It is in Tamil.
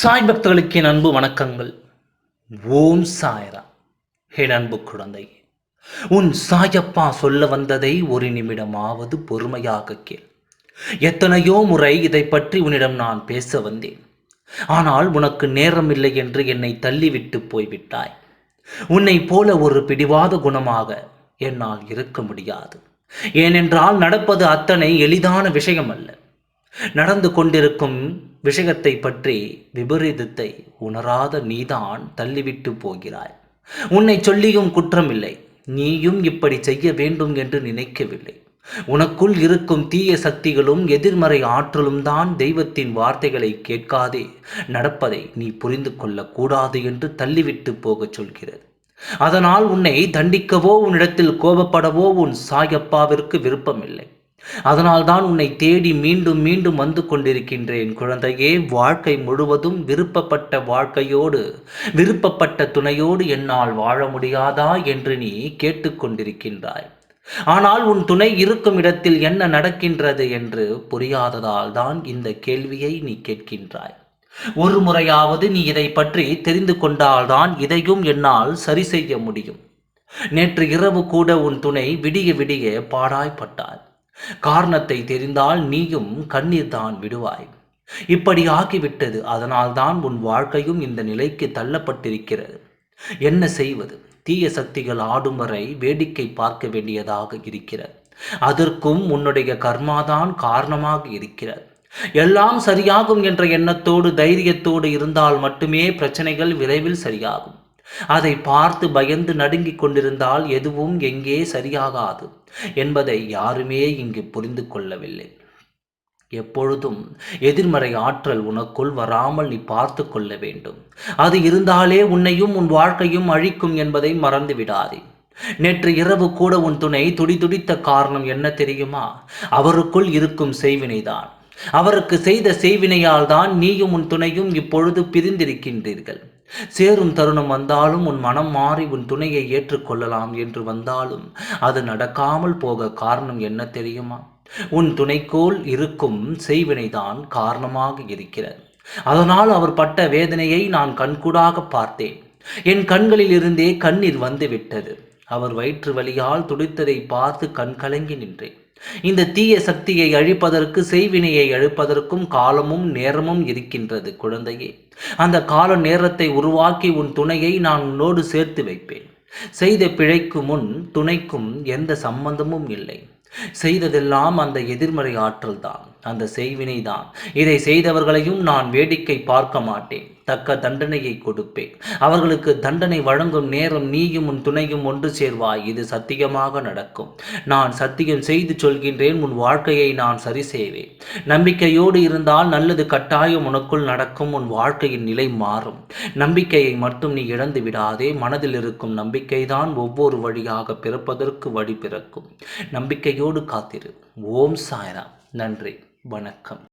சாய் பக்தர்களுக்கு என் அன்பு வணக்கங்கள். ஓம் சாய்ரா. என் அன்பு குழந்தை, உன் சாயப்பா சொல்ல வந்ததை ஒரு நிமிடமாவது பொறுமையாக கேள். எத்தனையோ முறை இதை பற்றி உன்னிடம் நான் பேச வந்தேன். ஆனால் உனக்கு நேரமில்லை என்று என்னை தள்ளிவிட்டு போய்விட்டாய். உன்னை போல ஒரு பிடிவாத குணமாக என்னால் இருக்க முடியாது. ஏனென்றால் நடப்பது அத்தனை எளிதான விஷயம் அல்ல. நடந்து கொண்டிருக்கும் விஷயத்தை பற்றி விபரீதத்தை உணராத நீதான் தள்ளிவிட்டு போகிறாய். உன்னை சொல்லியும் குற்றமில்லை. நீயும் இப்படி செய்ய வேண்டும் என்று நினைக்கவில்லை. உனக்குள் இருக்கும் தீய சக்திகளும் எதிர்மறை ஆற்றலும் தான் தெய்வத்தின் வார்த்தைகளை கேட்காதே நடப்பதை நீ புரிந்து கொள்ளக்கூடாது என்று தள்ளிவிட்டு போகச் சொல்கிறது. அதனால் உன்னை தண்டிக்கவோ உன்னிடத்தில் கோபப்படவோ உன் சாயப்பாவிற்கு விருப்பமில்லை. அதனால்தான் உன்னை தேடி மீண்டும் மீண்டும் வந்து கொண்டிருக்கின்றேன். குழந்தையே, வாழ்க்கை முழுவதும் விருப்பப்பட்ட வாழ்க்கையோடு விருப்பப்பட்ட துணையோடு என்னால் வாழ முடியாதா என்று நீ கேட்டுக்கொண்டிருக்கின்றாய். ஆனால் உன் துணை இருக்கும் இடத்தில் என்ன நடக்கின்றது என்று புரியாததால் தான் இந்த கேள்வியை நீ கேட்கின்றாய். ஒரு முறையாவது நீ இதை பற்றி தெரிந்து கொண்டால்தான் இதையும் என்னால் சரி செய்ய முடியும். நேற்று இரவு கூட உன் துணை விடிய விடிய பாடாய்பட்டாள். காரணத்தை தெரிந்தால் நீயும் கண்ணீர் தான் விடுவாய். இப்படி ஆகிவிட்டது. அதனால்தான் உன் வாழ்க்கையும் இந்த நிலைக்கு தள்ளப்பட்டிருக்கிறது. என்ன செய்வது? தீய சக்திகள் ஆடும் வரை வேடிக்கை பார்க்க வேண்டியதாக இருக்கிறது. அதற்கும் உன்னுடைய கர்மாதான் காரணமாக இருக்கிறது. எல்லாம் சரியாகும் என்ற எண்ணத்தோடு தைரியத்தோடு இருந்தால் மட்டுமே பிரச்சனைகள் விரைவில் சரியாகும். அதை பார்த்து பயந்து நடுங்கிக் கொண்டிருந்தால் எதுவும் எங்கே சரியாகாது என்பதை யாருமே இங்கு புரிந்து கொள்ளவில்லை. எப்பொழுதும் எதிர்மறை ஆற்றல் உனக்குள் வராமல் நீ பார்த்து கொள்ள வேண்டும். அது இருந்தாலே உன்னையும் உன் வாழ்க்கையும் அழிக்கும் என்பதை மறந்து விடாதே. நேற்று இரவு கூட உன் துணை துடிதுடித்த காரணம் என்ன தெரியுமா? அவருக்குள் இருக்கும் செய்வினைதான். அவருக்கு செய்த செய்வினையால் தான் நீயும் உன் துணையும் இப்பொழுது பிரிந்திருக்கின்றீர்கள். சேரும் தருணம் வந்தாலும் உன் மனம் மாறி உன் துணையை ஏற்றுக்கொள்ளலாம் என்று வந்தாலும் அது நடக்காமல் போக காரணம் என்ன தெரியுமா? உன் துணைக்கோள் இருக்கும் செய்வினைதான் காரணமாக இருக்கிறது. அதனால் அவர் பட்ட வேதனையை நான் கண்கூடாக பார்த்தேன். என் கண்களில் இருந்தே கண்ணீர் வந்து விட்டது. அவர் வயிற்று வலியால் துடித்ததை பார்த்து கண் கலங்கி நின்றேன். இந்த தீய சக்தியை அழிப்பதற்கு செய்வினையை அழிப்பதற்கும் காலமும் நேரமும் இருக்கின்றது குழந்தையே. அந்த கால நேரத்தை உருவாக்கி உன் துணையை நான் உன்னோடு சேர்த்து வைப்பேன். செய்த பிழைக்கு முன் துணைக்கும் எந்த சம்பந்தமும் இல்லை. செய்ததெல்லாம் அந்த எதிர்மறை ஆற்றல் தான், அந்த செய்வினை தான். இதை செய்தவர்களையும் நான் வேடிக்கை பார்க்க மாட்டேன். தக்க தண்டனையை கொடுப்பேன். அவர்களுக்கு தண்டனை வழங்கும் நேரம் நீயும் உன் துணையும் ஒன்று சேர்வாய். இது சத்தியமாக நடக்கும். நான் சத்தியம் செய்து சொல்கின்றேன். உன் வாழ்க்கையை நான் சரி செய்வேன். நம்பிக்கையோடு இருந்தால் நல்லது கட்டாயம் உனக்குள் நடக்கும். உன் வாழ்க்கையின் நிலை மாறும். நம்பிக்கையை மட்டும் நீ இழந்து விடாதே. மனதில் இருக்கும் நம்பிக்கைதான் ஒவ்வொரு வழியாக பிறப்பதற்கு வழி பிறக்கும். நம்பிக்கையோடு காத்திரு. ஓம் சாய்ராம். நன்றி, வணக்கம்.